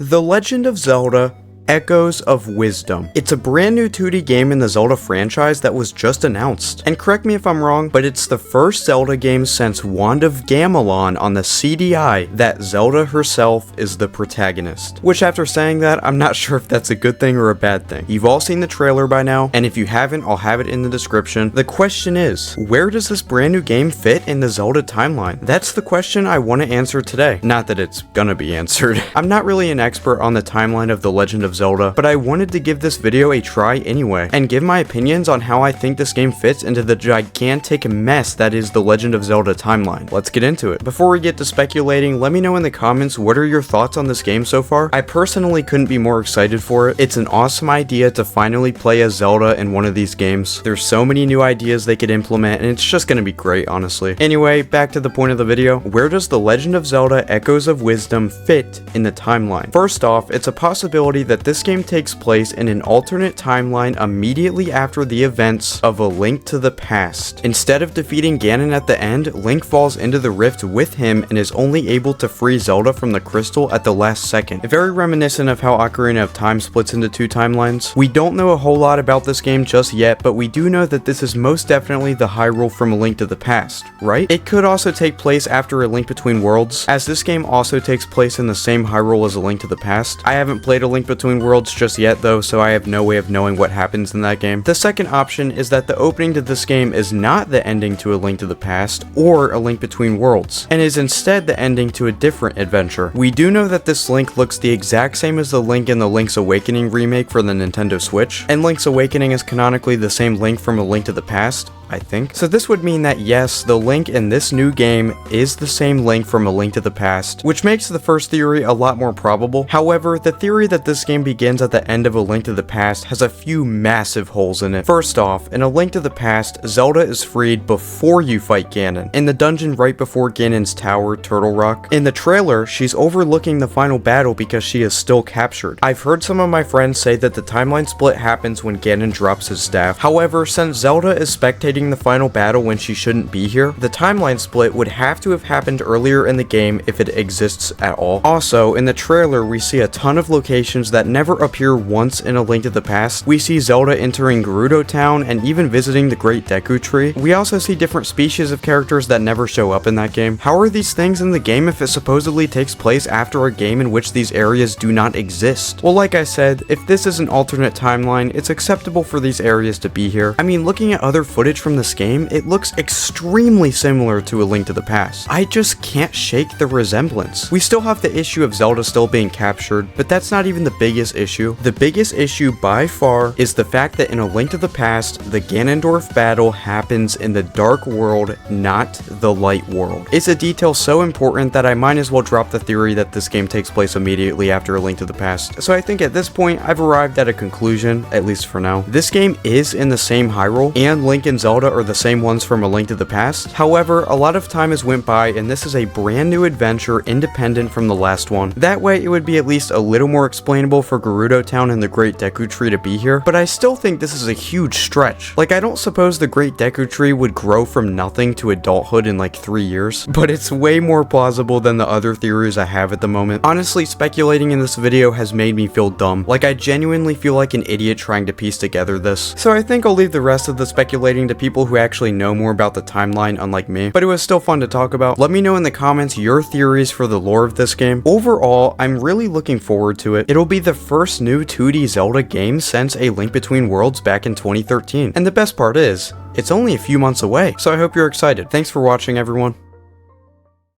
The Legend of Zelda: Echoes of Wisdom. It's a brand new 2D game in the Zelda franchise that was just announced. And correct me if I'm wrong, but it's the first Zelda game since Wand of Gamelon on the CDI that Zelda herself is the protagonist. Which, after saying that, I'm not sure if that's a good thing or a bad thing. You've all seen the trailer by now, and if you haven't, I'll have it in the description. The question is, where does this brand new game fit in the Zelda timeline? That's the question I want to answer today. Not that it's gonna be answered. I'm not really an expert on the timeline of The Legend of Zelda, but I wanted to give this video a try anyway, and give my opinions on how I think this game fits into the gigantic mess that is the Legend of Zelda timeline. Let's get into it. Before we get to speculating, let me know in the comments what are your thoughts on this game so far. I personally couldn't be more excited for it. It's an awesome idea to finally play as Zelda in one of these games. There's so many new ideas they could implement, and it's just gonna be great, honestly. Anyway, back to the point of the video. Where does The Legend of Zelda: Echoes of Wisdom fit in the timeline? First off, it's a possibility that this game takes place in an alternate timeline immediately after the events of A Link to the Past. Instead of defeating Ganon at the end, Link falls into the rift with him and is only able to free Zelda from the crystal at the last second. Very reminiscent of how Ocarina of Time splits into two timelines. We don't know a whole lot about this game just yet, but we do know that this is most definitely the Hyrule from A Link to the Past, right? It could also take place after A Link Between Worlds, as this game also takes place in the same Hyrule as A Link to the Past. I haven't played A Link Between Worlds just yet though, so I have no way of knowing what happens in that game. The second option is that the opening to this game is not the ending to A Link to the Past or A Link Between Worlds, and is instead the ending to a different adventure. We do know that this Link looks the exact same as the Link in the Link's Awakening remake for the Nintendo Switch, and Link's Awakening is canonically the same Link from A Link to the Past, I think. So this would mean that yes, the Link in this new game is the same Link from A Link to the Past, which makes the first theory a lot more probable. However, the theory that this game begins at the end of A Link to the Past has a few massive holes in it. First off, in A Link to the Past, Zelda is freed before you fight Ganon, in the dungeon right before Ganon's tower, Turtle Rock. In the trailer, she's overlooking the final battle because she is still captured. I've heard some of my friends say that the timeline split happens when Ganon drops his staff. However, since Zelda is spectating the final battle when she shouldn't be here, the timeline split would have to have happened earlier in the game if it exists at all. Also, in the trailer, we see a ton of locations that never appear once in A Link to the Past. We see Zelda entering Gerudo Town and even visiting the Great Deku Tree. We also see different species of characters that never show up in that game. How are these things in the game if it supposedly takes place after a game in which these areas do not exist? Well, like I said, if this is an alternate timeline, it's acceptable for these areas to be here. I mean, looking at other footage from this game, it looks extremely similar to A Link to the Past. I just can't shake the resemblance. We still have the issue of Zelda still being captured, but that's not even the biggest issue. The biggest issue by far is the fact that in A Link to the Past, the Ganondorf battle happens in the Dark World, not the Light World. It's a detail so important that I might as well drop the theory that this game takes place immediately after A Link to the Past. So I think at this point, I've arrived at a conclusion, at least for now. This game is in the same Hyrule, and Link and Zelda are the same ones from A Link to the Past. However, a lot of time has went by and this is a brand new adventure independent from the last one. That way it would be at least a little more explainable for Gerudo Town and the Great Deku Tree to be here, but I still think this is a huge stretch. Like, I don't suppose the Great Deku Tree would grow from nothing to adulthood in like 3 years, but it's way more plausible than the other theories I have at the moment. Honestly, speculating in this video has made me feel dumb. Like, I genuinely feel like an idiot trying to piece together this. So I think I'll leave the rest of the speculating to people who actually know more about the timeline, unlike me, but it was still fun to talk about. Let me know in the comments your theories for the lore of this game. Overall, I'm really looking forward to it. It'll be the first new 2D Zelda game since A Link Between Worlds back in 2013, and the best part is, it's only a few months away, so I hope you're excited. Thanks for watching, everyone.